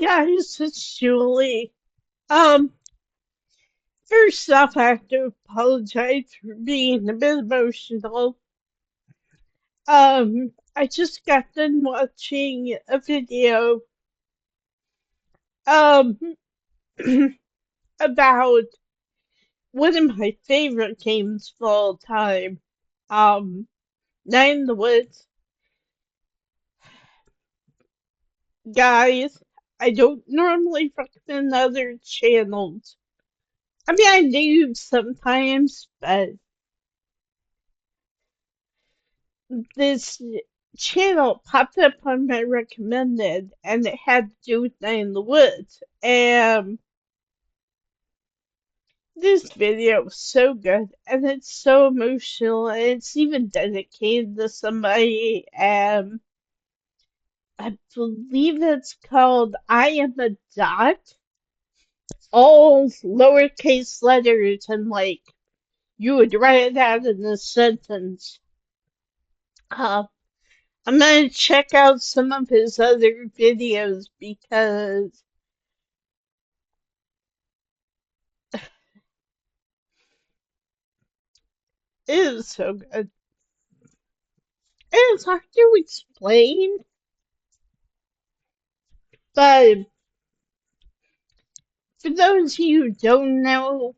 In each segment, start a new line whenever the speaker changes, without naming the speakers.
Guys, it's Julie. Um, First off, I have to apologize for being a bit emotional. I just got done watching a video, um, about one of my favorite games of all time, um, Night in the Woods. Guys, I don't normally recommend other channels. I mean, I do sometimes, but this channel popped up on my recommended and it had to do with Night in the Woods. And this video was so good and it's so emotional and it's even dedicated to somebody. I believe it's called I Am a Dot. All lowercase letters and like you would write it out in a sentence. Uh, I'm gonna check out some of his other videos because it is so good. And it's hard to explain, but for those of you who don't know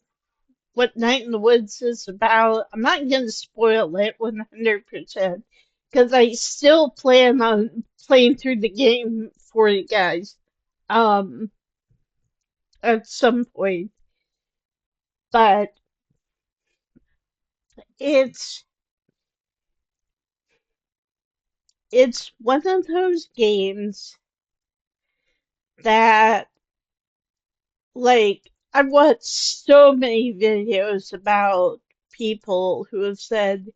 what Night in the Woods is about, I'm not gonna spoil it 100% because I still plan on playing through the game for you guys um at some point. But it's it's one of those games that like I've watched so many videos about people who have said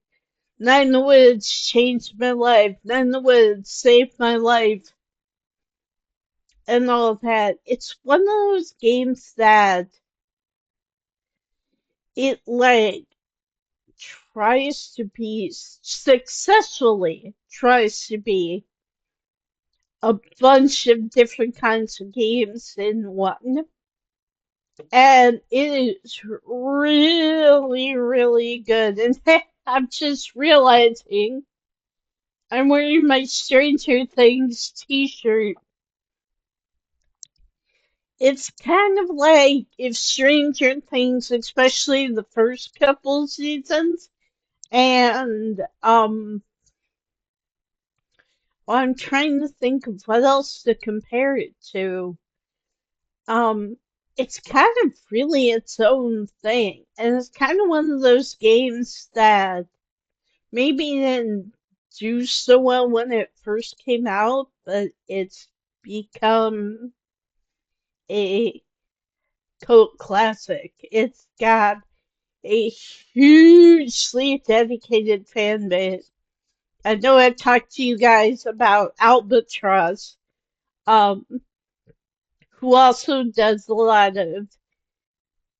Night in the Woods changed my life, Night in the Woods saved my life, and all of that. It's one of those games that it like tries to be successfully tries to be a bunch of different kinds of games in one. And it is really, really good. And I'm just realizing I'm wearing my Stranger Things t-shirt. It's kind of like if Stranger Things, especially the first couple seasons, and I'm trying to think of what else to compare it to. Um, it's kind of really its own thing, and it's kind of one of those games that maybe didn't do so well when it first came out, but it's become a cult classic. It's got a hugely dedicated fan base. I know I talked to you guys about Albatross, um, who also does a lot of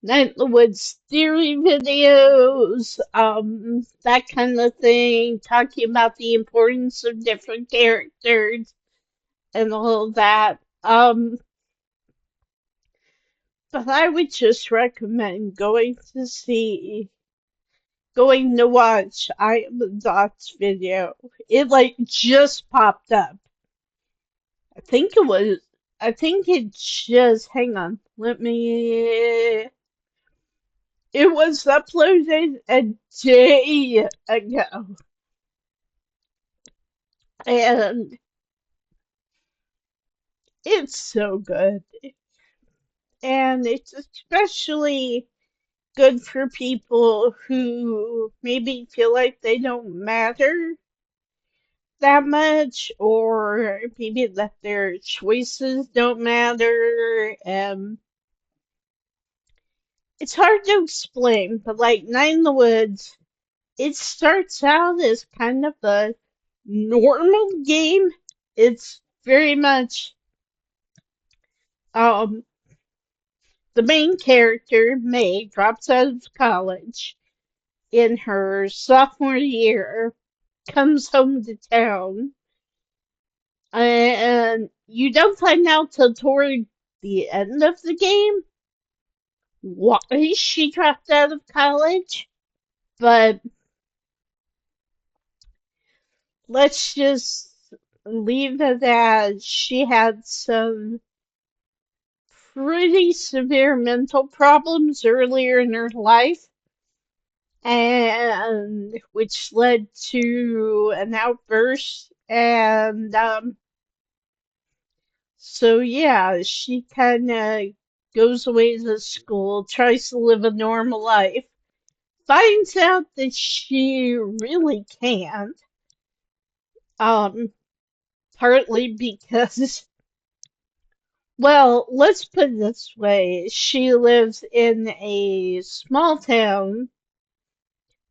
Night in the Woods theory videos, that kind of thing, talking about the importance of different characters and all of that. But I would just recommend going to watch I Am the Dots video. It like just popped up. I think it was, I think it just, hang on, it was uploaded a day ago. And it's so good. And it's especially good for people who maybe feel like they don't matter that much, or maybe that their choices don't matter. It's hard to explain, but like Night in the Woods, it starts out as kind of a normal game. It's very much um the main character, May, drops out of college in her sophomore year, comes home to town, And you don't find out till toward the end of the game why she dropped out of college, but let's just leave it at she had some pretty severe mental problems earlier in her life, and which led to an outburst. And so, yeah, she kind of goes away to school, tries to live a normal life, finds out that she really can't, um, partly because, well, let's put it this way. She lives in a small town,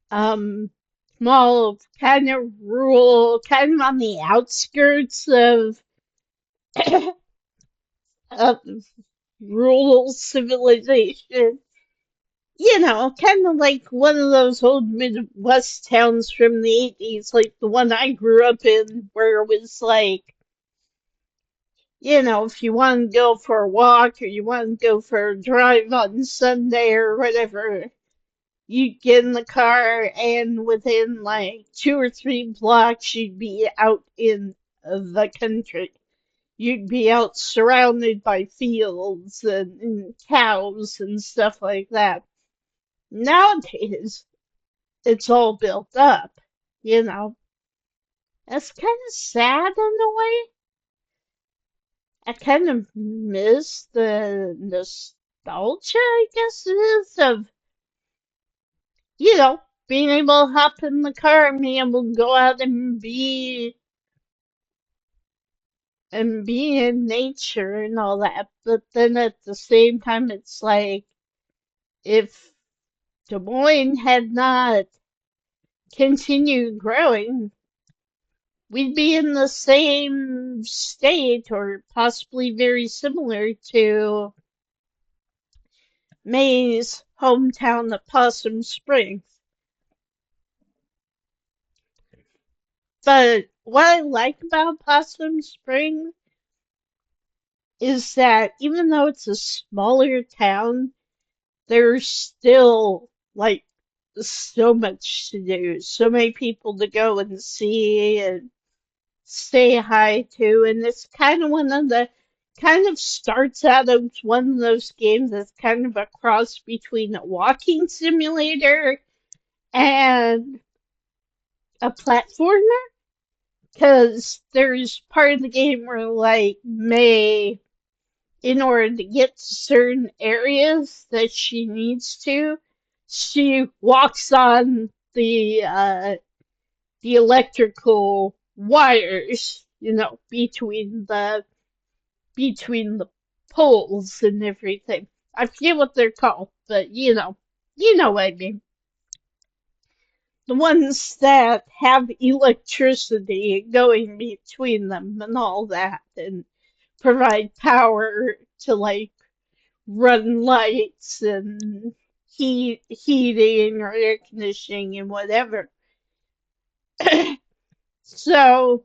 um, small, kind of rural, kind of on the outskirts of rural civilization. You know, kind of like one of those old Midwest towns from the 80s, like the one I grew up in, where it was like, you know, if you want to go for a walk or you want to go for a drive on Sunday or whatever, you'd get in the car and within like 2 or 3 blocks, you'd be out in the country. You'd be out surrounded by fields and cows and stuff like that. Nowadays, it's all built up, you know. That's kind of sad in a way. I kind of miss the nostalgia, I guess it is, of, you know, being able to hop in the car and being able to go out and be in nature and all that. But then at the same time, it's like if Des Moines had not continued growing, we'd be in the same state or possibly very similar to May's hometown of Possum Springs. But what I like about Possum Springs is that even though it's a smaller town, there's still like so much to do, so many people to go and see and say hi to, and it's kind of one of the kind of starts out as one of those games that's kind of a cross between a walking simulator and a platformer, because there's part of the game where like May, in order to get to certain areas that she needs to, she walks on the electrical wires, you know, between the poles and everything. I forget what they're called, but you know what I mean. The ones that have electricity going between them and all that, and provide power to like run lights and heating or air conditioning and whatever. So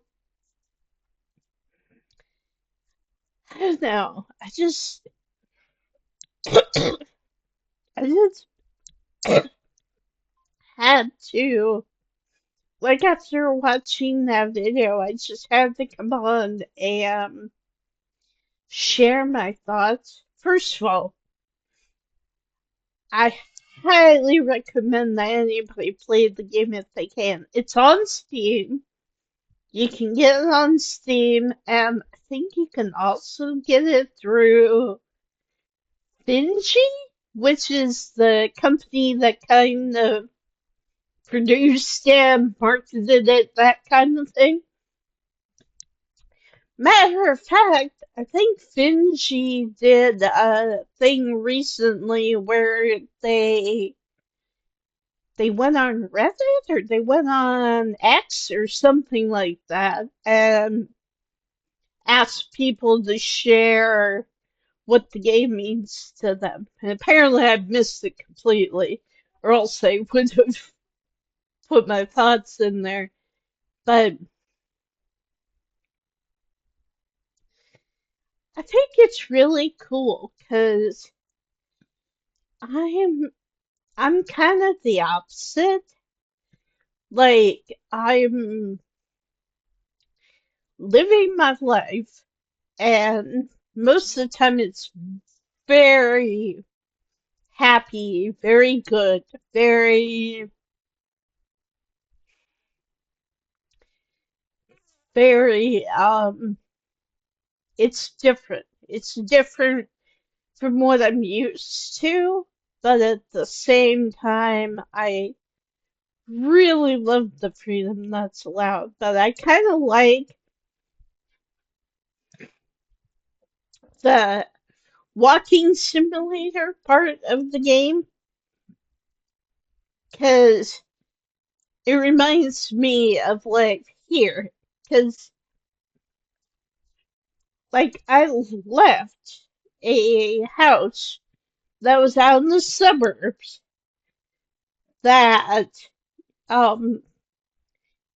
I don't know. I just had to, like, after watching that video, I just had to come on and share my thoughts. First of all, I highly recommend that anybody play the game if they can. It's on Steam. You can get it on Steam, and I think you can also get it through Finji, which is the company that kind of produced and marketed it, that kind of thing. Matter of fact, I think Finji did a thing recently where they went on Reddit or they went on X or something like that and asked people to share what the game means to them. And apparently I've missed it completely, or else I would have put my thoughts in there. But I think it's really cool because I'm I'm kind of the opposite. Like I'm living my life, and most of the time it's very happy, very good, very, very, it's different. It's different from what I'm used to, but at the same time, I really love the freedom that's allowed. But I kind of like the walking simulator part of the game because it reminds me of life here. Because, like, I left a house that was out in the suburbs that, um,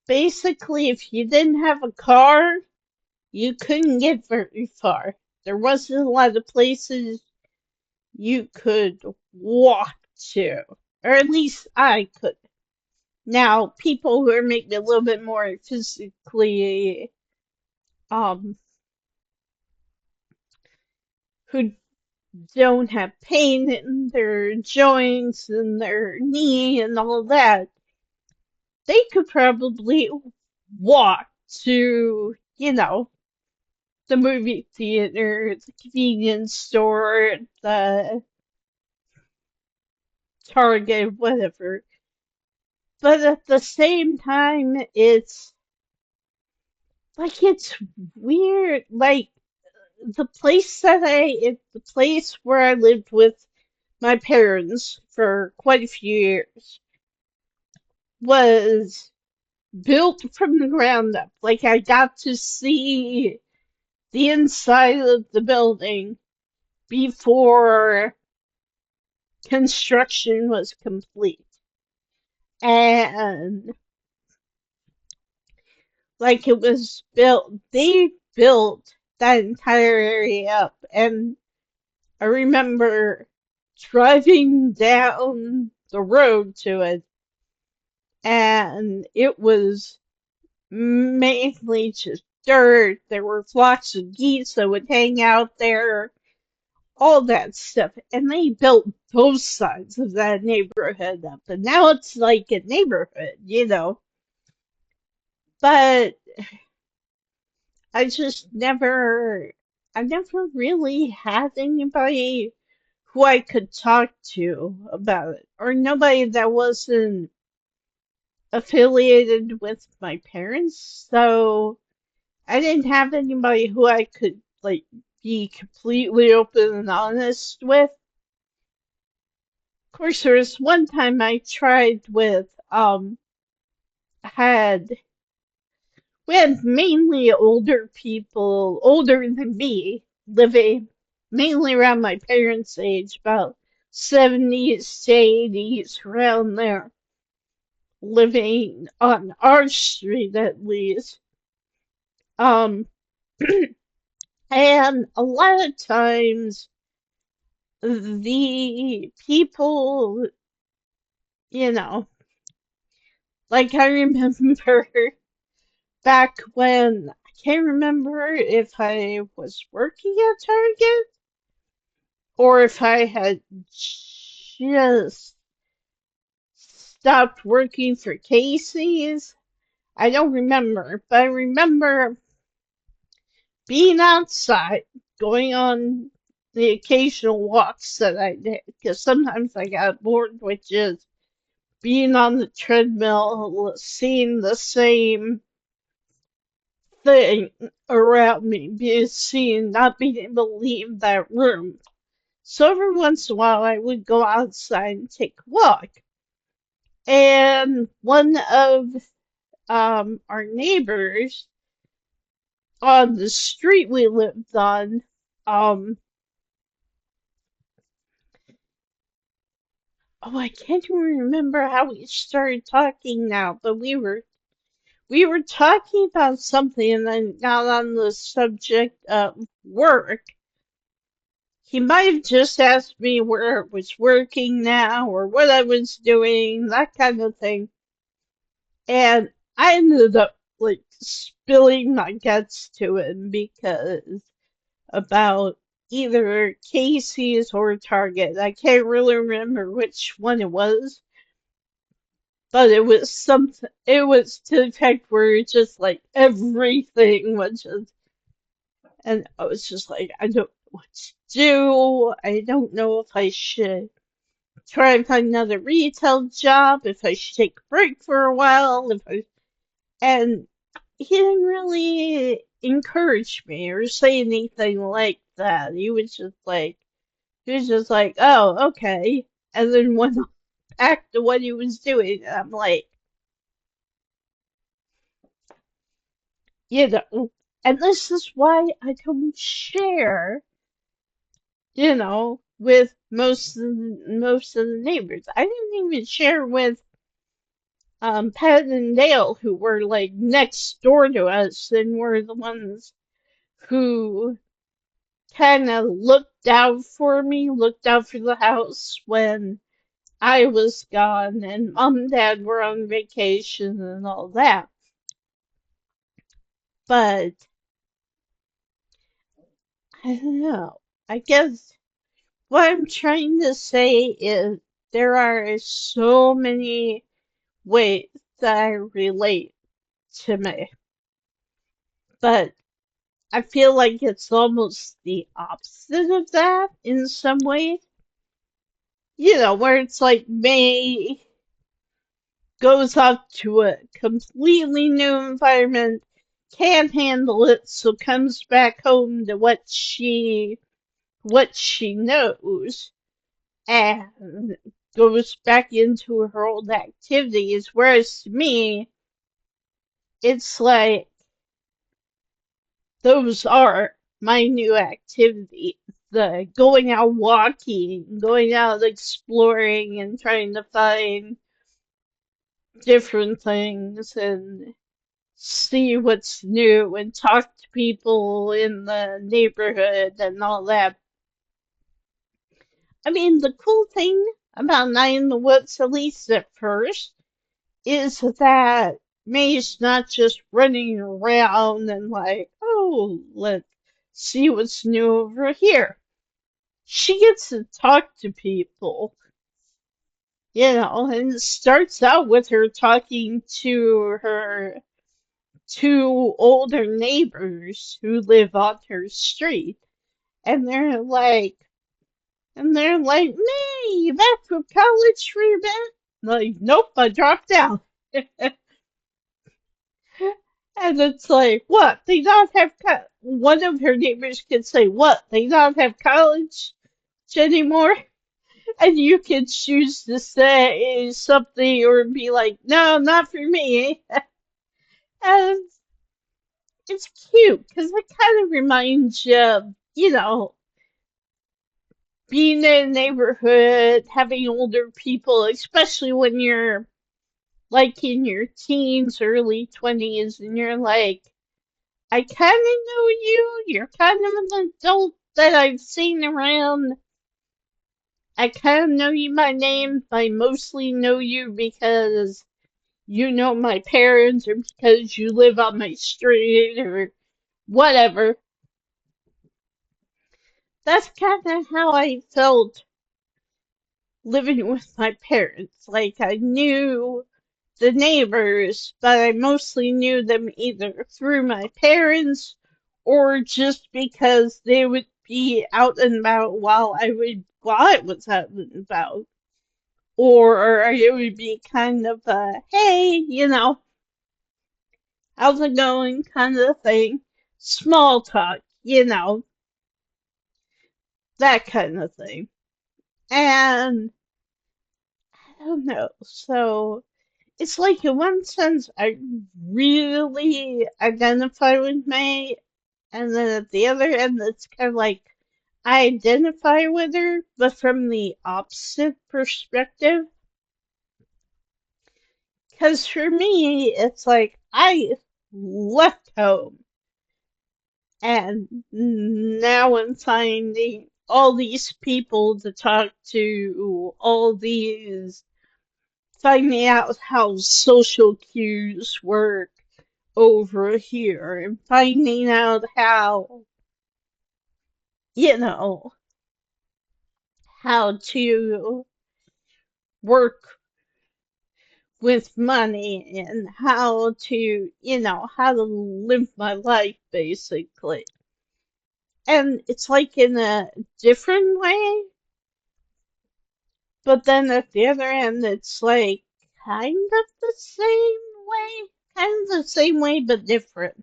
basically, if you didn't have a car, you couldn't get very far. There wasn't a lot of places you could walk to, or at least I could. Now, people who are maybe a little bit more physically, um, who don't have pain in their joints and their knee and all that, they could probably walk to, the movie theater, the convenience store, the Target, whatever. But at the same time, it's weird. Like the place where I lived with my parents for quite a few years was built from the ground up. Like I got to see the inside of the building before construction was complete. And like it was they built that entire area up. And I remember driving down the road to it, and it was mainly just dirt. There were flocks of geese that would hang out there, all that stuff. And they built both sides of that neighborhood up. And now it's like a neighborhood. But I never really had anybody who I could talk to about it, or nobody that wasn't affiliated with my parents. So I didn't have anybody who I could like be completely open and honest with. Of course, there was one time I tried with had we had mainly older people, older than me, living mainly around my parents' age, about 70s to 80s, around there, living on our street at least. Um, and a lot of times the people, you know, like I remember back when I can't remember if I was working at Target or if I had just stopped working for Casey's. I don't remember, but I remember being outside, going on the occasional walks that I did, because sometimes I got bored with just being on the treadmill, seeing the same thing around me, not being able to leave that room. So every once in a while, I would go outside and take a walk. And one of our neighbors on the street we lived on, um, oh, I can't even remember how we started talking now, but we were talking about something and then got on the subject of work. He might have just asked me where I was working now or what I was doing, that kind of thing. And I ended up like spilling my guts to him because about either Casey's or Target. I can't really remember which one it was, but it was something. It was to the fact where it's just like everything was just, and I was just like, I don't know what to do. I don't know if I should try and find another retail job, if I should take a break for a while, if I, and he didn't really encourage me or say anything like that. He was just like, oh, okay. And then went back to what he was doing. And I'm like, you know, and this is why I don't share, with most of the neighbors. I didn't even share with Pat and Dale, who were like next door to us and were the ones who kind of looked out for me, looked out for the house when I was gone and mom and dad were on vacation and all that. But I don't know. I guess what I'm trying to say is there are so many ways that I relate to me. But I feel like it's almost the opposite of that in some ways. Where it's like May goes off to a completely new environment, can't handle it, so comes back home to what she knows and goes back into her old activities. Whereas to me, it's like those are my new activities. The going out walking, going out exploring and trying to find different things and see what's new and talk to people in the neighborhood and all that. I mean, the cool thing about Night in the Woods, at least at first, is that May's not just running around and like, oh, let's see what's new over here. She gets to talk to people, and it starts out with her talking to her two older neighbors who live on her street. And they're like, May, you back from college for a bit? Like, nope, I dropped out. And it's like, what? They don't have one of her neighbors can say, what? They don't have college anymore? And you can choose to say something or be like, no, not for me. And it's cute because it kind of reminds you of, being in a neighborhood, having older people, especially when you're like in your teens, early 20s, and you're like, I kind of know you. You're kind of an adult that I've seen around. I kind of know you by name. I mostly know you because you know my parents or because you live on my street or whatever. That's kind of how I felt living with my parents. Like I knew the neighbors, but I mostly knew them either through my parents or just because they would be out and about while I was out and about. Or it would be kind of a hey, how's it going kind of thing. Small talk, that kind of thing. And I don't know. So it's like in one sense I really identify with May, and then at the other end it's kind of like I identify with her, but from the opposite perspective. Because for me, it's like I left home and now I'm finding all these people to talk to, all these, finding out how social cues work over here, and finding out how, you know, how to work with money and how to, how to live my life basically. And it's like in a different way, but then at the other end, it's like kind of the same way, but different,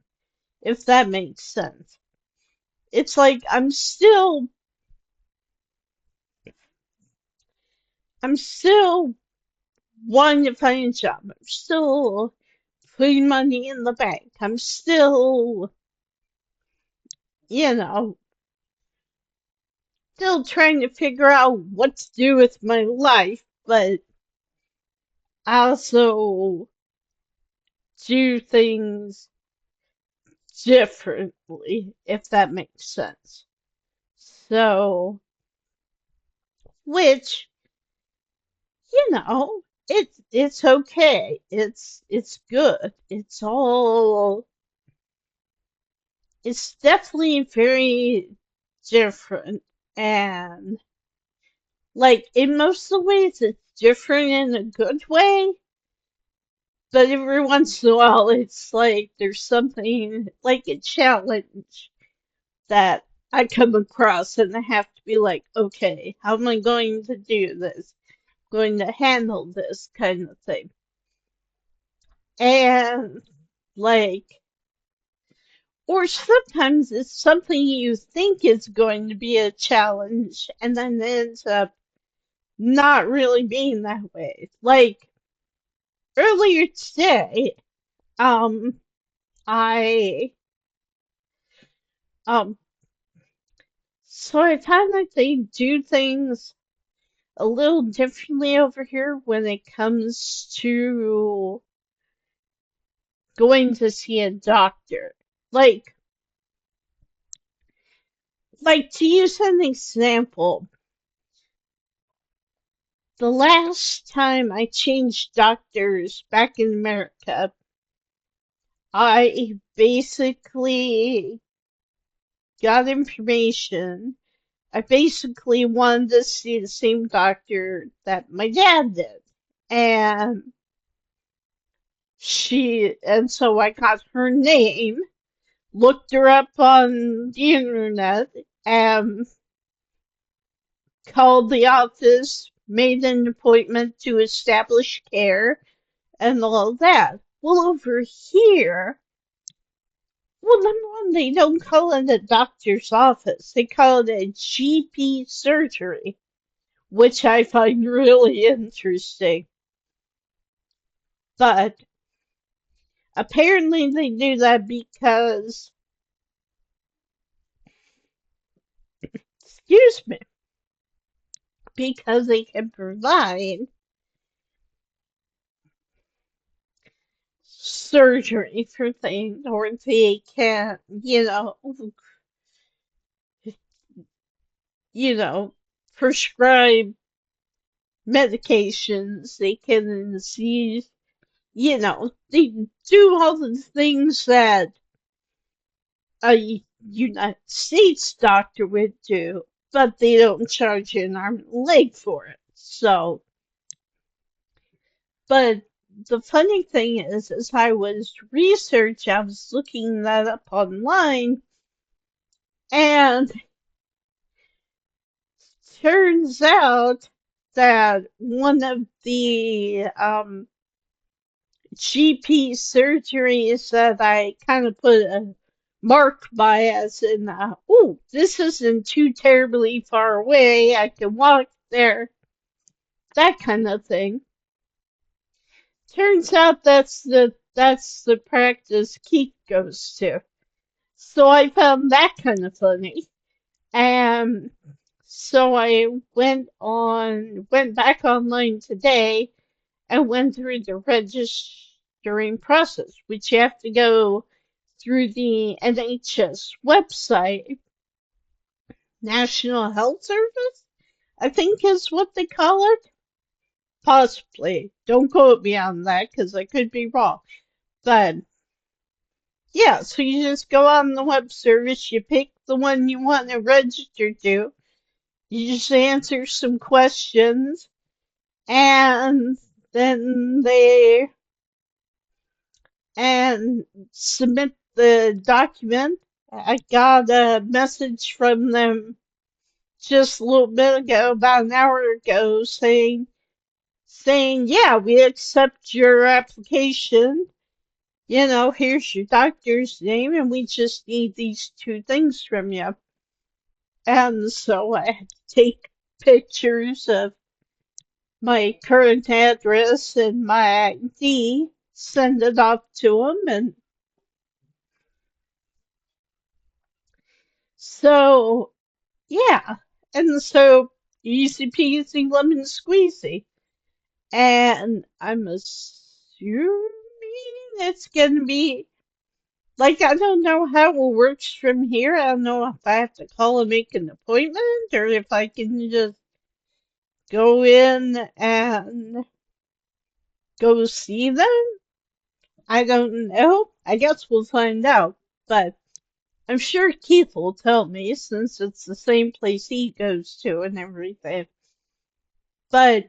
if that makes sense. It's like I'm still wanting to find a job. I'm still putting money in the bank. I'm still, you know, still trying to figure out what to do with my life, but I also do things differently, if that makes sense. So, which, it's okay. It's good. It's definitely very different. And like in most of the ways it's different in a good way, but every once in a while it's like there's something like a challenge that I come across and I have to be like, okay, how am I going to do this? Going to handle this kind of thing. And like, or sometimes it's something you think is going to be a challenge and then it ends up not really being that way. Like earlier today, um, I, um, so I find that they do things a little differently over here when it comes to going to see a doctor. Like, to use an example, the last time I changed doctors back in America, I basically got information. I basically wanted to see the same doctor that my dad did. And so I got her name, looked her up on the internet, and called the office, made an appointment to establish care, and all that. Well, over here, well, number one, they don't call it a doctor's office. They call it a GP surgery, which I find really interesting. But apparently they do that excuse me, because they can provide surgery for things, or they can, you know, prescribe medications. They can see, they do all the things that a United States doctor would do, but they don't charge you an arm and a leg for it. So, but the funny thing is, as I was I was looking that up online, and turns out that one of the GP surgeries that I kind of put a mark by as in, oh, this isn't too terribly far away. I can walk there, that kind of thing. Turns out that's the practice Keith goes to. So I found that kind of funny. And so I went back online today and went through the registering process, which you have to go through the NHS website, National Health Service, I think is what they call it. Possibly. Don't quote me on that because I could be wrong. But yeah, so you just go on the web service, you pick the one you want to register to, you just answer some questions, and then they and submit the document. I got a message from them just a little bit ago, about an hour ago, saying, yeah, we accept your application. You know, here's your doctor's name, and we just need these two things from you. And so I had to take pictures of my current address and my ID, send it off to them, and so yeah, and so easy peasy lemon squeezy. And I'm assuming it's gonna be like, I don't know how it works from here. I don't know if I have to call and make an appointment or if I can just go in and go see them. I don't know. I guess we'll find out. But I'm sure Keith will tell me since it's the same place he goes to and everything. But,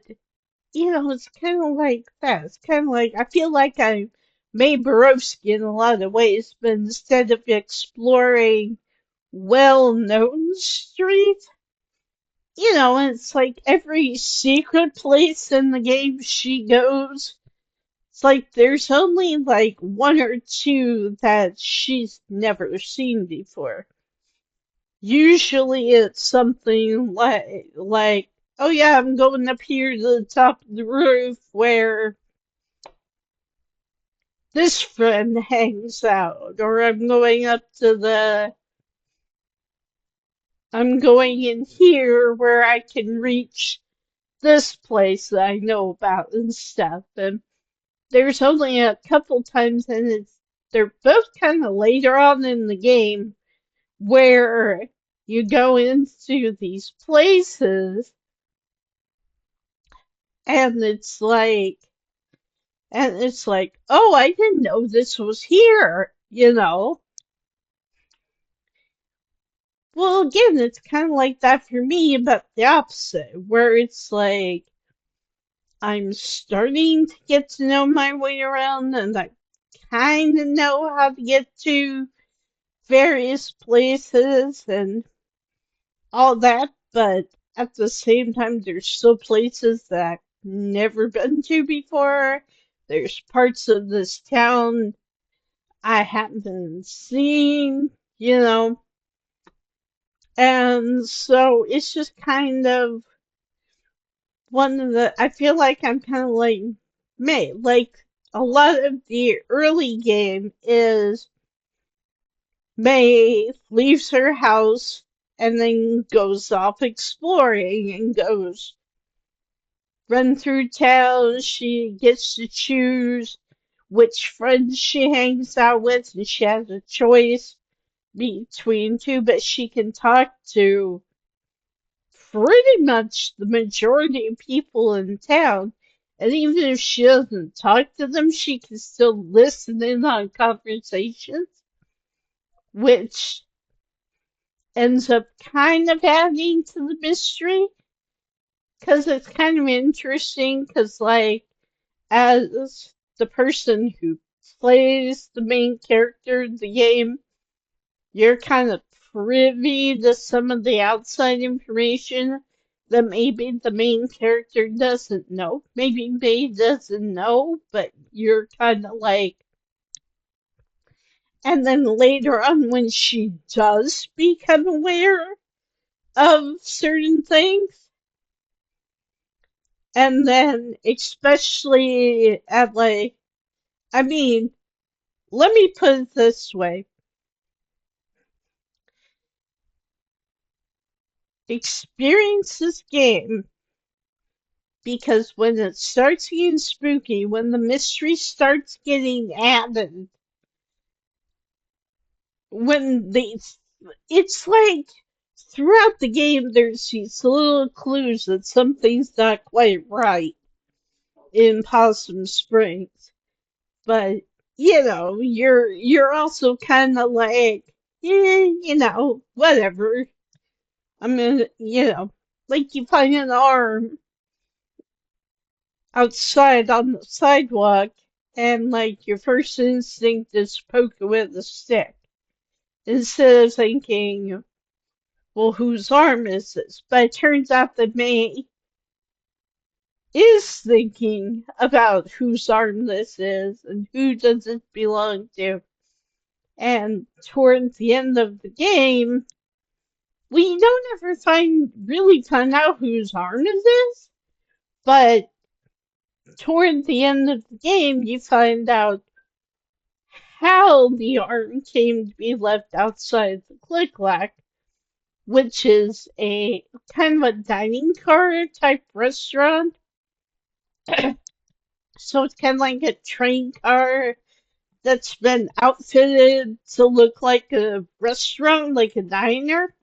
it's kind of like that. It's kind of like, I feel like I'm Mae Borowski in a lot of ways, but instead of exploring well-known streets, it's like every secret place in the game she goes, it's like there's only like one or two that she's never seen before. Usually it's something like oh yeah, I'm going up here to the top of the roof where this friend hangs out, or I'm going in here where I can reach this place that I know about and stuff. And there's only a couple times, and they're both kind of later on in the game where you go into these places, and it's like, oh, I didn't know this was here. Well, again, it's kind of like that for me, but the opposite, where it's like I'm starting to get to know my way around, and I kind of know how to get to various places and all that, but at the same time, there's still places that I've never been to before. There's parts of this town I haven't seen, you know, and so it's just kind of I feel like I'm kind of like Mae. Like, a lot of the early game is Mae leaves her house and then goes off exploring and goes run through town. She gets to choose which friends she hangs out with, and she has a choice between two, but she can talk to pretty much the majority of people in town. And even if she doesn't talk to them, she can still listen in on conversations, which ends up kind of adding to the mystery. Because it's kind of interesting, because, like, as the person who plays the main character of the game, you're kind of privy to some of the outside information that maybe the main character doesn't know. Maybe May doesn't know, but you're kind of like. And then later on, when she does become aware of certain things, and then especially at like, I mean, let me put it this way. Experience this game because when it starts getting spooky, when the mystery starts getting added, when they, it's like throughout the game there's these little clues that something's not quite right in Possum Springs. But you're also kind of like, whatever. I mean, like you find an arm outside on the sidewalk, and like your first instinct is poke it with a stick instead of thinking, well, whose arm is this? But it turns out that May is thinking about whose arm this is and who does it belong to. And towards the end of the game, we don't ever really find out whose arm it is, but toward the end of the game, you find out how the arm came to be left outside the Click-Clack, which is a kind of a dining car type restaurant. So it's kind of like a train car that's been outfitted to look like a restaurant, like a diner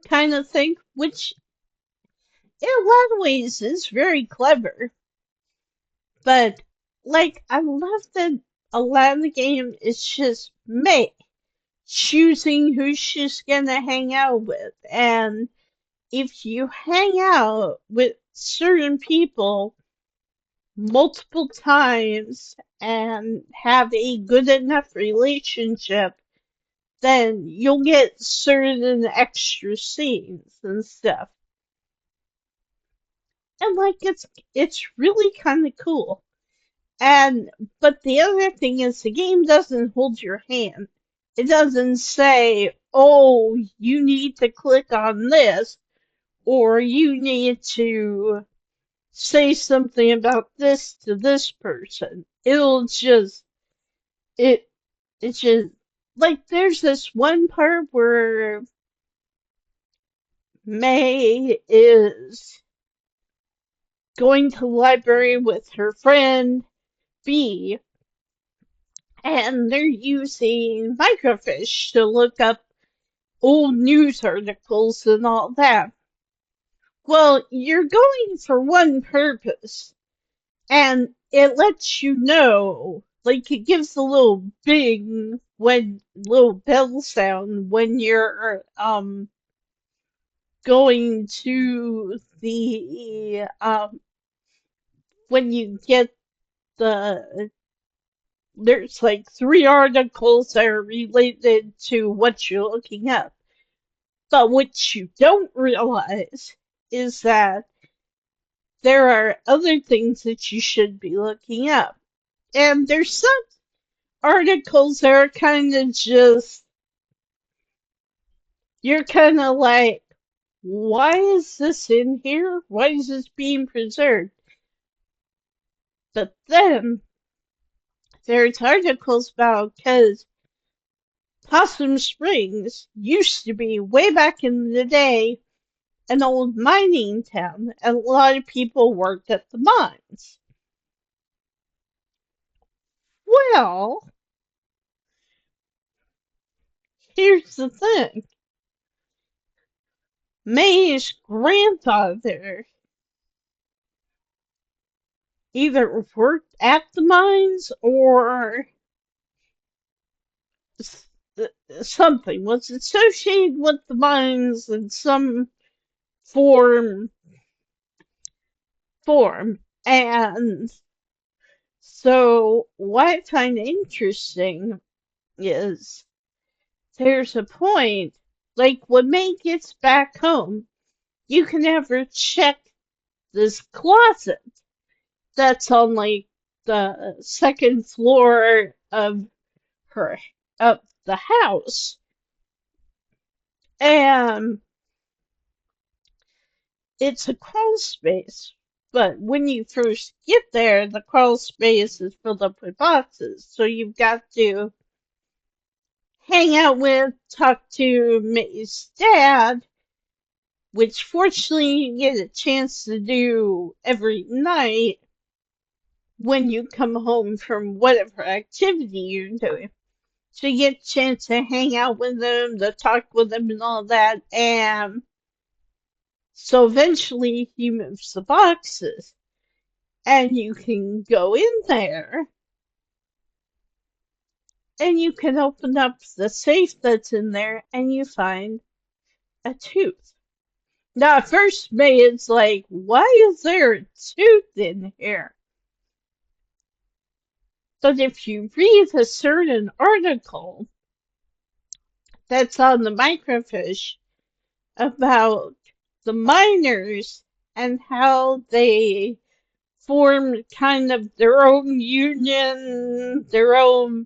kind of thing, which in a lot of ways is very clever. But like I love that a lot of the game is just May choosing who she's gonna hang out with. And if you hang out with certain people multiple times and have a good enough relationship, then you'll get certain extra scenes and stuff. And like it's really kind of cool. And but the other thing is the game doesn't hold your hand. It doesn't say, "Oh, you need to click on this," or "You need to say something about this to this person." It it's just like there's this one part where May is going to the library with her friend B, and they're using microfiche to look up old news articles and all that. Well, you're going for one purpose, and it lets you know, like it gives a little bing when little bell sound when you're going to the when you get the there's like 3 articles that are related to what you're looking up. But what you don't realize is that there are other things that you should be looking up. And there's some articles that are kind of just, you're kind of like, why is this in here? Why is this being preserved? But then there's articles about because Possum Springs used to be, way back in the day, an old mining town, and a lot of people worked at the mines. Well, here's the thing. May's grandfather either worked at the mines or something was associated with the mines in some form form. And so what I find interesting is there's a point, like when May gets back home, you can have her check this closet that's on like the second floor of her of the house. And it's a crawl space. But when you first get there, the crawl space is filled up with boxes. So you've got to hang out with, talk to May's dad, which fortunately you get a chance to do every night when you come home from whatever activity you're doing. So you get a chance to hang out with them, to talk with them and all that. And so eventually he moves the boxes and you can go in there and you can open up the safe that's in there and you find a tooth. Now, at first, May is like, why is there a tooth in here? But if you read a certain article that's on the microfiche about the miners and how they formed kind of their own union, their own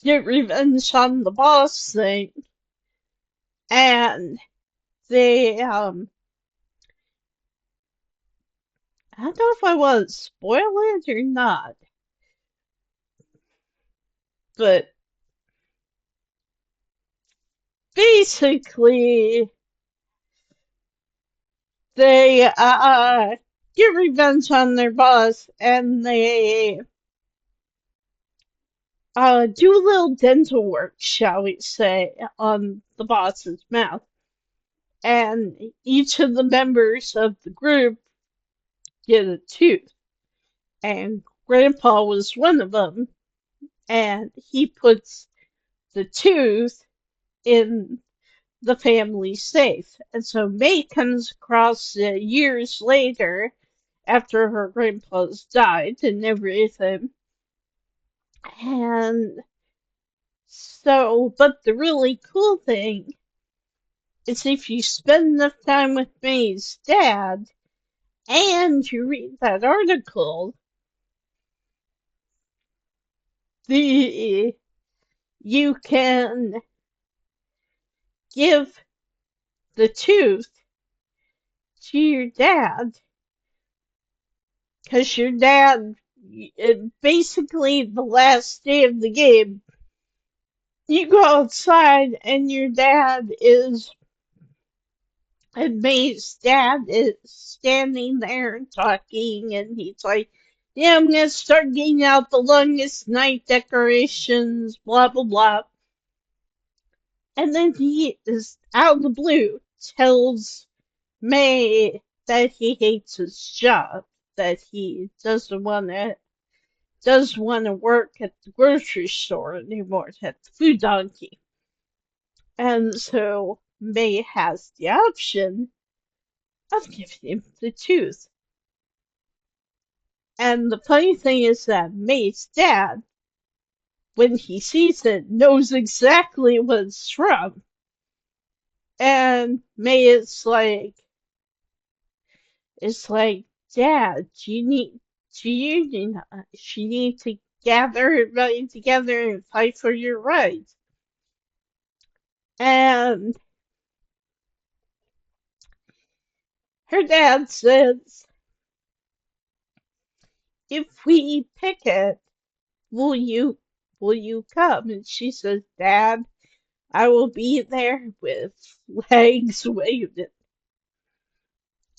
get revenge on the boss thing, and they, I don't know if I want to spoil it or not, but basically, they get revenge on their boss and they do a little dental work, shall we say, on the boss's mouth. And each of the members of the group get a tooth. And Grandpa was one of them. And he puts the tooth in the family safe. And so May comes across years later, after her grandpa's died and everything. And so, but the really cool thing is if you spend enough time with May's dad and you read that article, the you can give the tooth to your dad because your dad, basically the last day of the game, you go outside and your dad is, and May's dad is standing there talking, and he's like, yeah, I'm gonna start getting out the longest night decorations, blah, blah, blah. And then he is out of the blue, tells May that he hates his job, that he doesn't want to work at the grocery store anymore, at the food donkey. And so May has the option of giving him the tooth. And the funny thing is that May's dad, when he sees it, knows exactly what it's from. And May is like, it's like, Dad, she need to gather everybody together and fight for your rights. And her dad says, if we pick it, will you come? And she says, Dad, I will be there with legs waving.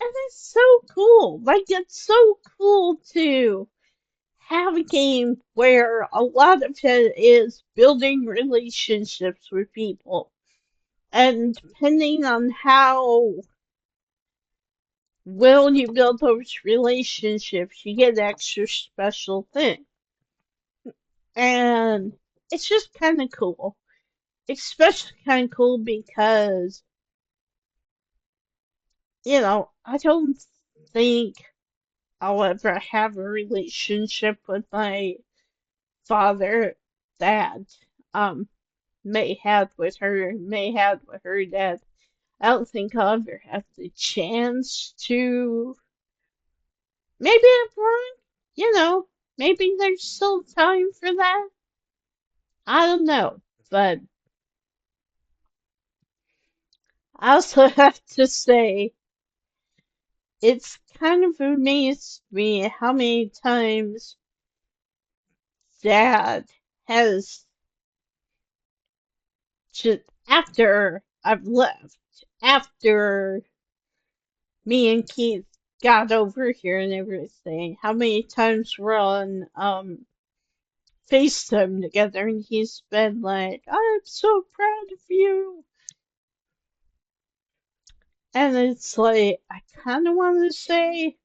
And it's so cool. Like, it's so cool to have a game where a lot of it is building relationships with people. And depending on how well you build those relationships, you get extra special things. And it's just kind of cool. Especially kind of cool because, I don't think I'll ever have a relationship with my father that May had with her dad. I don't think I'll ever have the chance to. Maybe I'm wrong. Maybe there's still time for that. I don't know. But I also have to say, it's kind of amazed me how many times Dad has just after I've left after me and Keith got over here and everything, how many times we're on FaceTime together, and he's been like, I'm so proud of you. And it's like, I kind of want to say,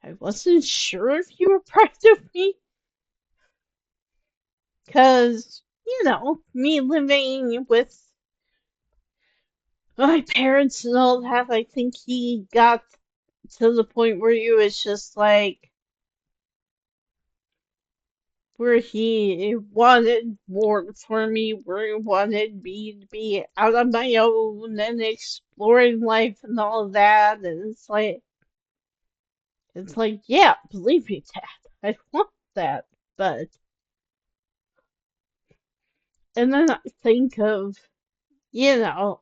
I wasn't sure if you were proud of me, because, me living with my parents and all that, I think he got to the point where he was just like, where he wanted more for me, where he wanted me to be out on my own and exploring life and all of that. And it's like, yeah, believe me, Dad, I want that. But, and then I think of, you know,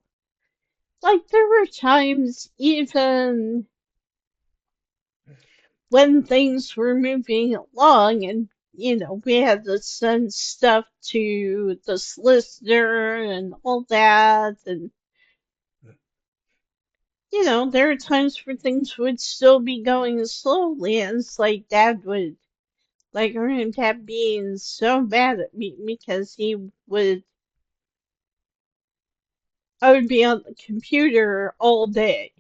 like there were times even when things were moving along and we had to send stuff to the solicitor and all that, and there are times where things would still be going slowly, and it's like Dad would, like, I remember Dad being so mad at me because I would be on the computer all day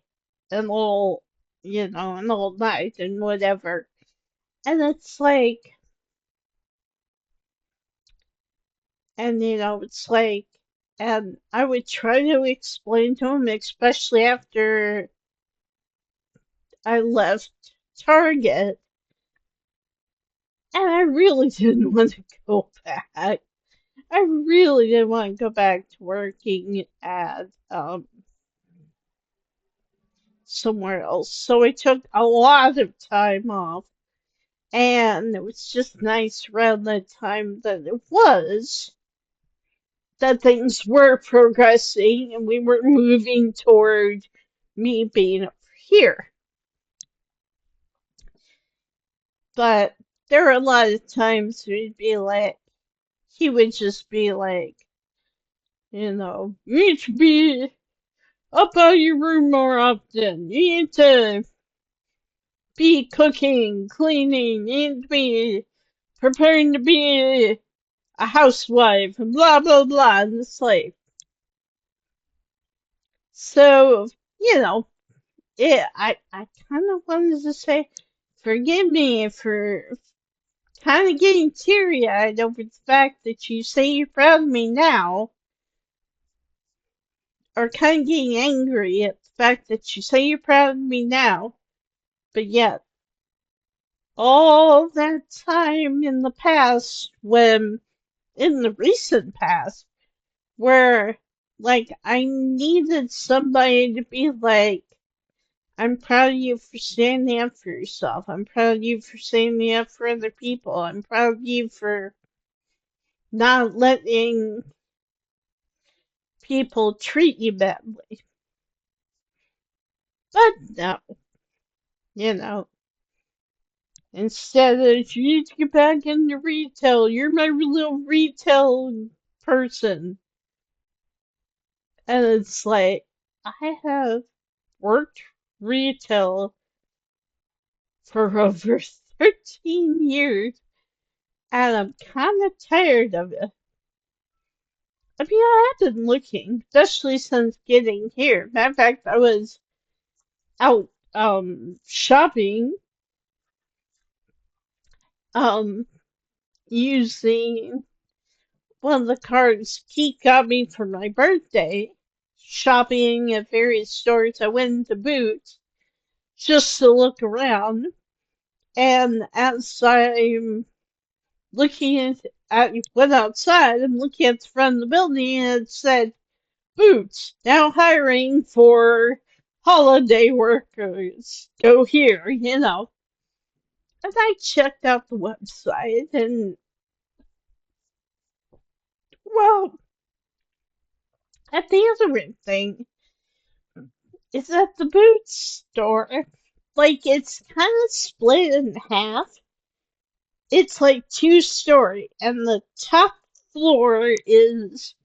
and and all night and whatever. And it's like, it's like, and I would try to explain to him, especially after I left Target, and I really didn't want to go back. I really didn't want to go back to working at somewhere else. So I took a lot of time off, and it was just nice around the time that things were progressing and we were moving toward me being over here. But there were a lot of times he would just be like, you need to be up out of your room more often. You need to be cooking, cleaning, you need to be preparing to be a housewife, and blah, blah, blah, and it's like, so, I kind of wanted to say, forgive me for kind of getting teary-eyed over the fact that you say you're proud of me now, or kind of getting angry at the fact that you say you're proud of me now, but yet all that time in the past, in the recent past, where, like, I needed somebody to be like, I'm proud of you for standing up for yourself. I'm proud of you for standing up for other people. I'm proud of you for not letting people treat you badly. But no, you know, instead of you need to get back into retail, you're my little retail person. And it's like, I have worked retail for over 13 years, and I'm kind of tired of it. I mean, I have been looking, especially since getting here. Matter of fact, I was out shopping um using one of the cards Keith got me for my birthday, shopping at various stores. I went into Boots just to look around, and as I'm went outside, I'm looking at the front of the building, and it said, Boots, now hiring for holiday workers. Go here. And I checked out the website, and, well, at the other thing is that the Boots store, like, it's kind of split in half. It's like two-story, and the top floor is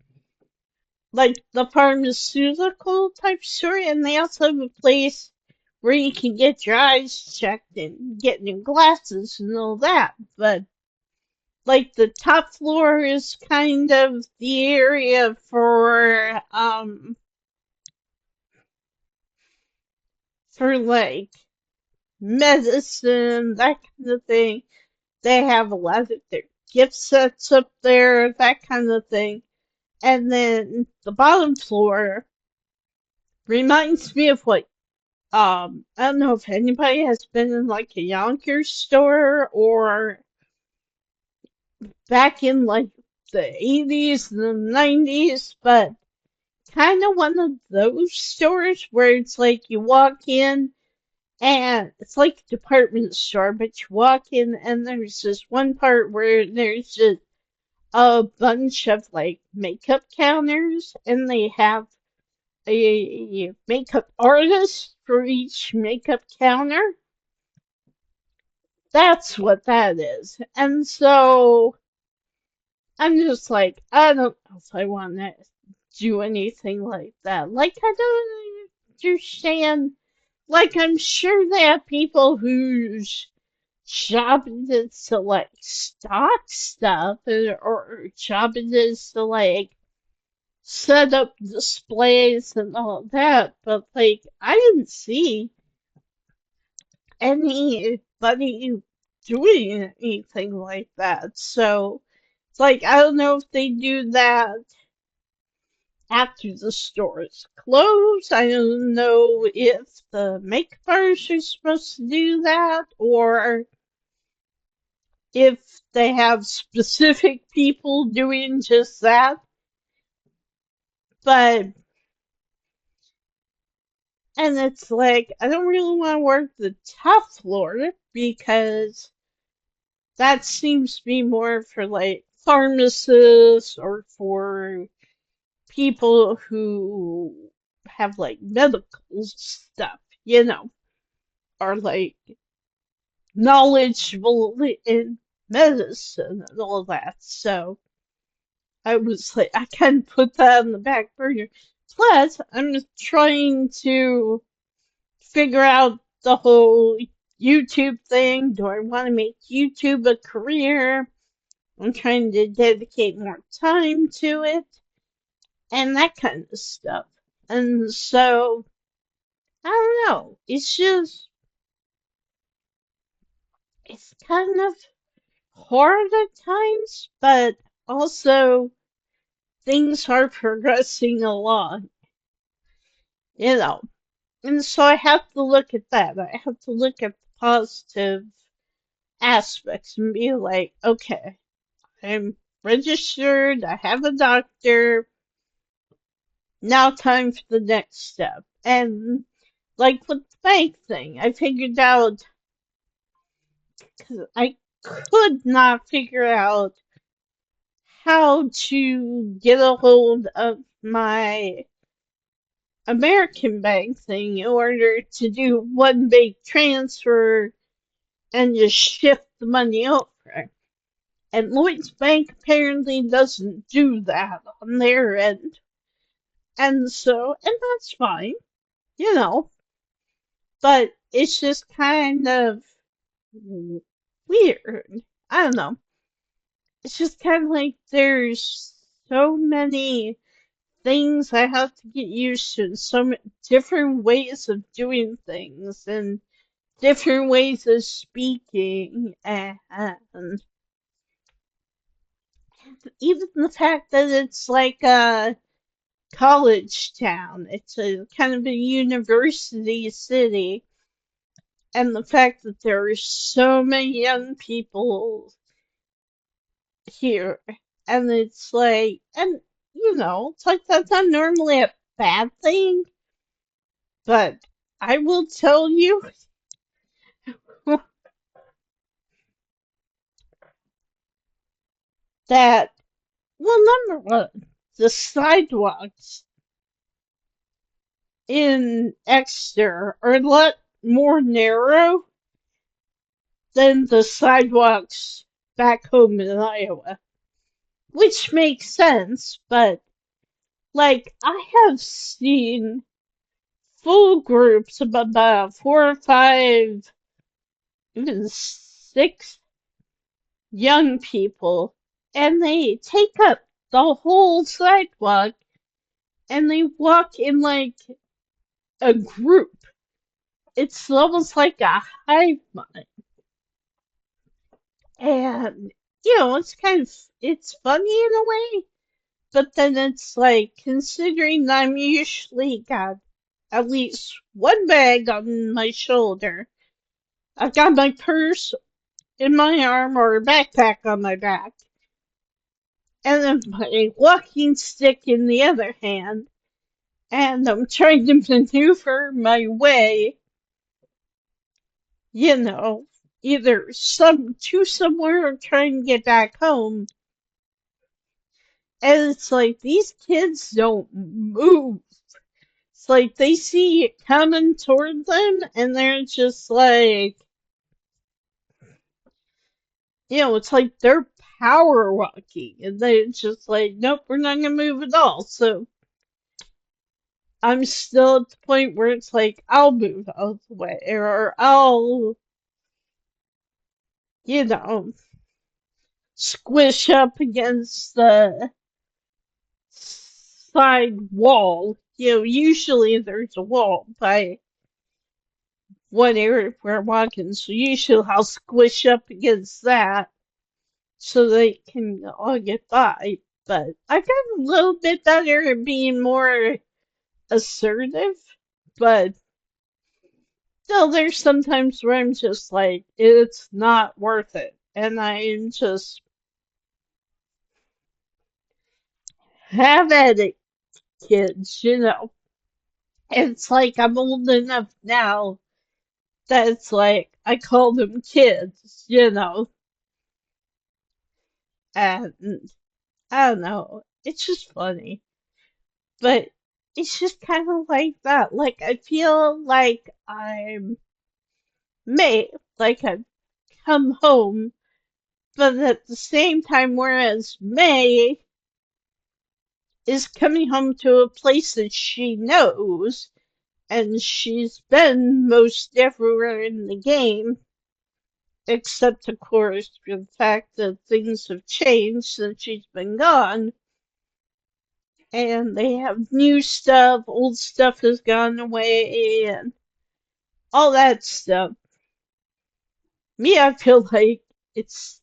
like the pharmaceutical type store, and they also have a place where you can get your eyes checked and get new glasses and all that. But like the top floor is kind of the area for like medicine, that kind of thing. They have a lot of their gift sets up there, that kind of thing. And then the bottom floor reminds me of what I don't know if anybody has been in like a Yonkers store or back in like the 80s and the 90s, but kind of one of those stores where it's like you walk in and it's like a department store, but you walk in and there's this one part where there's just a bunch of like makeup counters and they have a makeup artist for each makeup counter. That's what that is. And so I'm just like, I don't know if I want to do anything like that. Like, I don't understand. Like, I'm sure they have people whose job it is to, like, stock stuff or job it is to, like, set up displays and all that. But, like, I didn't see anybody doing anything like that. So it's like I don't know if they do that after the store is closed. I don't know if the makeup artists are supposed to do that or if they have specific people doing just that. But and it's like I don't really want to work the top floor because that seems to be more for like pharmacists or for people who have like medical stuff, are like knowledgeable in medicine and all that. So I was like, I kind of put that on the back burner. Plus, I'm just trying to figure out the whole YouTube thing. Do I want to make YouTube a career? I'm trying to dedicate more time to it and that kind of stuff. And so, I don't know. It's kind of hard at times, but also things are progressing along, you know. And so I have to look at that. I have to look at the positive aspects and be like, okay, I'm registered, I have a doctor, now time for the next step. And like with the bank thing, I figured out, because I could not figure out how to get a hold of my American Bank thing in order to do one big transfer and just shift the money over. And Lloyd's Bank apparently doesn't do that on their end. And so, and that's fine, you know, but it's just kind of weird. I don't know. It's just kind of like there's so many things I have to get used to, and so many different ways of doing things, and different ways of speaking, and even the fact that it's like a college town, it's a kind of a university city, and the fact that there are so many young people here, and it's like, and it's like that's not normally a bad thing, but I will tell you that, well, number one, the sidewalks in Exeter are a lot more narrow than the sidewalks back home in Iowa, which makes sense, but Like, I have seen full groups of about 4 or 5, even 6 young people, and they take up the whole sidewalk and they walk in like a group. It's almost like a hive mind. And, it's it's funny in a way, but then it's like, considering I'm usually got at least one bag on my shoulder, I've got my purse in my arm or a backpack on my back, and then my walking stick in the other hand, and I'm trying to maneuver my way, you know, either to somewhere or trying to get back home. And it's like these kids don't move. It's like they see it coming toward them and they're just like, it's like they're power walking and they're just like, nope, we're not gonna move at all. So I'm still at the point where it's like I'll move out of the way or I'll, you know, squish up against the side wall. Usually there's a wall by one area where I'm walking, so usually I'll squish up against that so they can all get by. But I've gotten a little bit better at being more assertive, but still there's sometimes where I'm just like, it's not worth it. And I'm just have at it, kids. It's like I'm old enough now that it's like I call them kids, and I don't know. It's just funny. But it's just kind of like that. Like, I feel like I'm May, like I've come home, but at the same time, whereas May is coming home to a place that she knows, and she's been most everywhere in the game, except, of course, for the fact that things have changed since she's been gone. And they have new stuff, old stuff has gone away, and all that stuff. Me, I feel like it's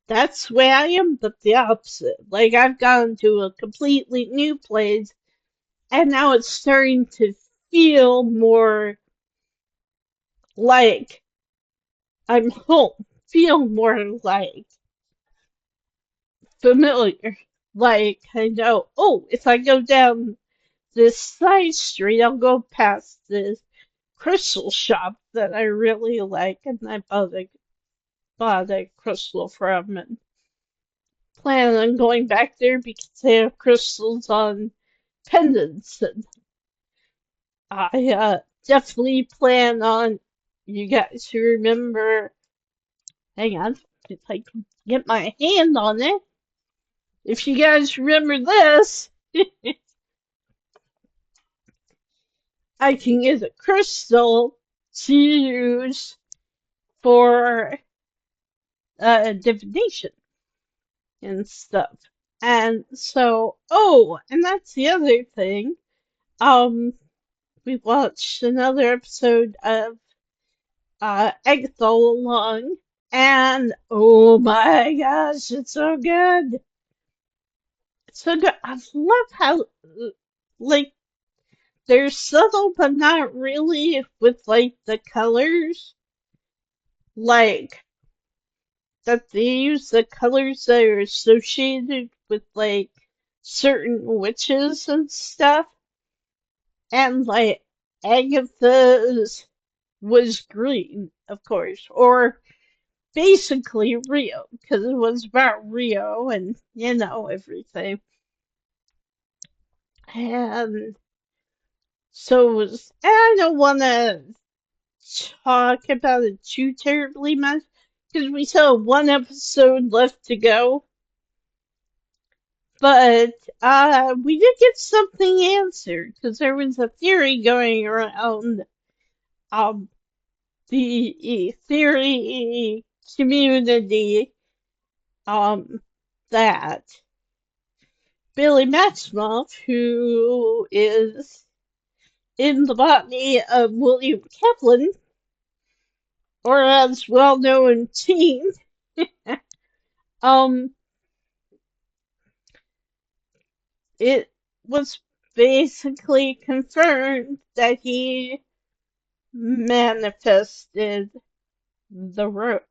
that's the way I am, but the opposite. Like I've gone to a completely new place, and now it's starting to feel more like I'm home. Feel more like familiar. Like I know, oh, if I go down this side street, I'll go past this crystal shop that I really like, and I bought a crystal from, and plan on going back there because they have crystals on pendants, and I definitely plan on you guys who remember. Hang on, if I can get my hand on it. If you guys remember this, I can get a crystal to use for divination and stuff. And so, oh, and that's the other thing. Um, we watched another episode of Agatha Along, and oh my gosh, it's so good. It's so good. I love how, like, they're subtle, but not really with, like, the colors. Like, that they use the colors that are associated with, like, certain witches and stuff. And, like, Agatha's was green, of course, or basically Rio, because it was about Rio and, everything. And so it was, and I don't want to talk about it too terribly much, because we still have one episode left to go. But we did get something answered because there was a theory going around um, the theory community that Billy Maximoff, who is in the botany of William Kepler, or as well known Teen, um, it was basically confirmed that he manifested the root,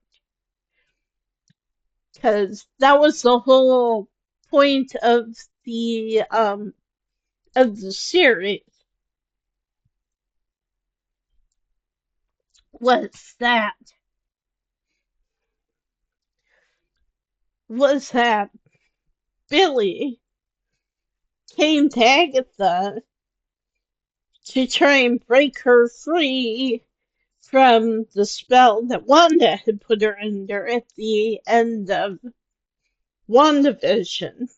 because that was the whole point of the series, was that was that Billy came to Agatha to try and break her free from the spell that Wanda had put her under at the end of WandaVision.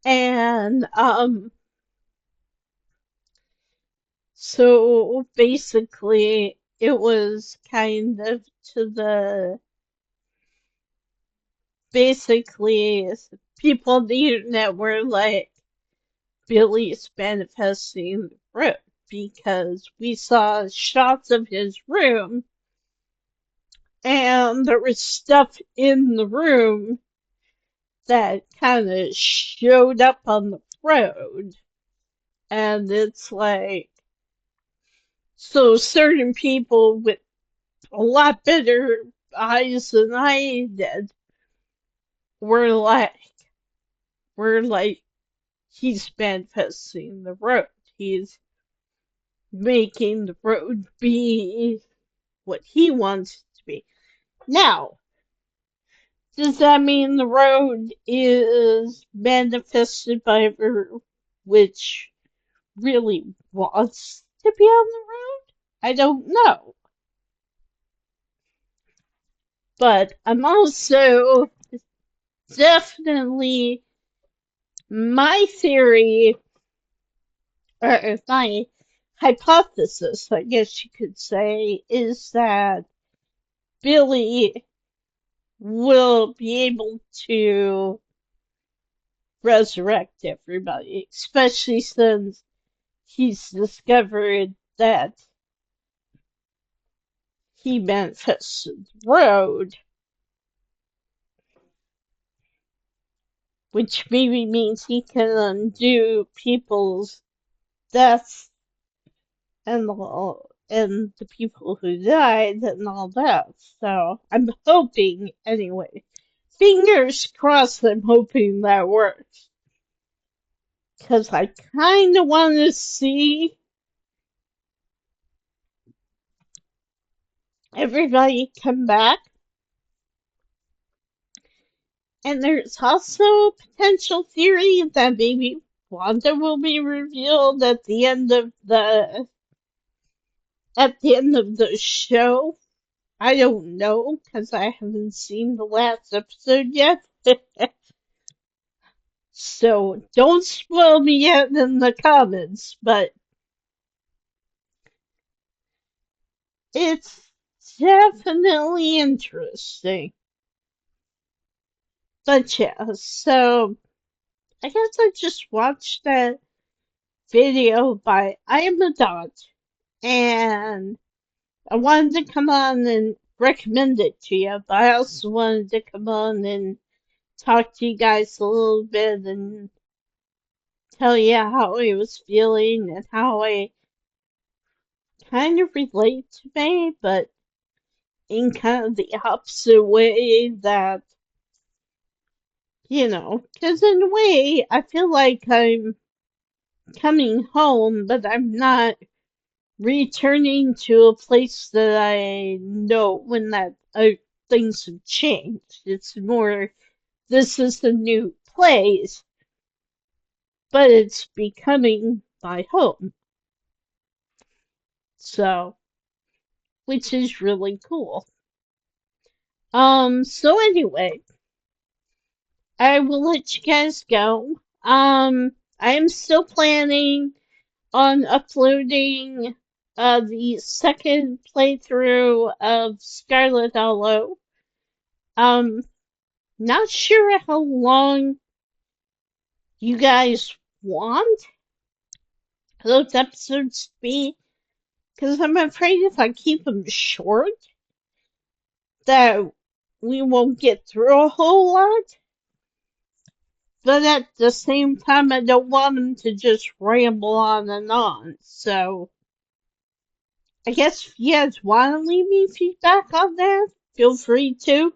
And so basically it was kind of to the basically people on the internet were like, Billy's manifesting room, because we saw shots of his room and there was stuff in the room that kind of showed up on the road. And it's like, so certain people with a lot better eyes than I did were like, were like, he's manifesting the road. He's making the road be what he wants it to be. Now, does that mean the road is manifested by her, which really wants to be on the road? I don't know. But I'm also definitely, my theory, or my hypothesis, I guess you could say, is that Billy will be able to resurrect everybody, especially since he's discovered that he manifested the road, which maybe means he can undo people's deaths and the people who died and all that. So I'm hoping anyway. Fingers crossed, I'm hoping that works. Because I kind of want to see everybody come back. And there's also potential theory that maybe Wanda will be revealed at the end of the show. I don't know because I haven't seen the last episode yet. So don't spoil me yet in the comments, but it's definitely interesting. But yeah, so I guess I just watched that video by I Am a Dot, and I wanted to come on and recommend it to you, but I also wanted to come on and talk to you guys a little bit and tell you how I was feeling and how I kind of relate to May, but in kind of the opposite way that, because in a way, I feel like I'm coming home, but I'm not returning to a place that I know when that things have changed. It's more, this is the new place, but it's becoming my home. So, which is really cool. So anyway, I will let you guys go. I am still planning on uploading the second playthrough of Scarlet Hollow. Um, Not sure how long you guys want those episodes to be, because I'm afraid if I keep them short, that we won't get through a whole lot. But at the same time, I don't want them to just ramble on and on. So I guess if you guys want to leave me feedback on that, feel free to.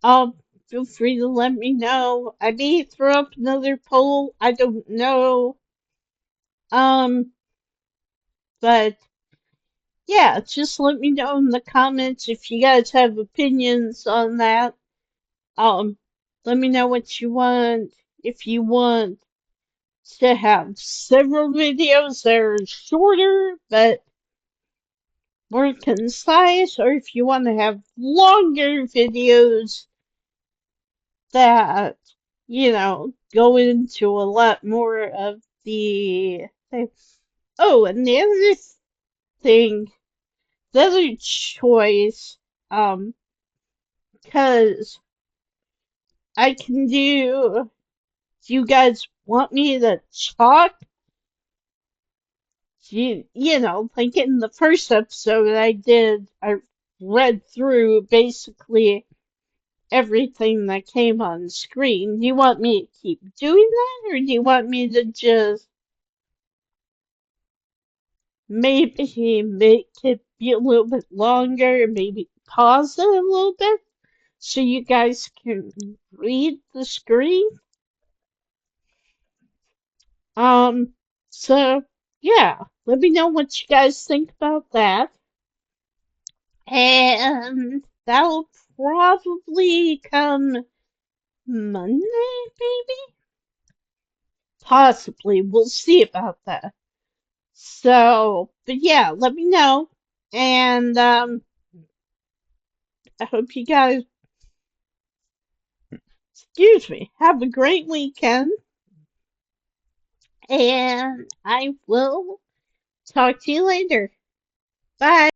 Um, Feel free to let me know. I may throw up another poll. I don't know. Um, but yeah, just let me know in the comments if you guys have opinions on that. Um, Let me know what you want. If you want to have several videos that are shorter but more concise, or if you want to have longer videos that, go into a lot more of the thing. Oh, and the other thing, the other choice, because I can do, you guys want me to talk? Like in the first episode I read through basically everything that came on screen. Do you want me to keep doing that, or do you want me to just maybe make it be a little bit longer, maybe pause it a little bit so you guys can read the screen? Um, so yeah, let me know what you guys think about that. And that'll probably come Monday, maybe? Possibly. We'll see about that. So, but yeah, let me know. And I hope you guys, excuse me, have a great weekend. And I will talk to you later. Bye.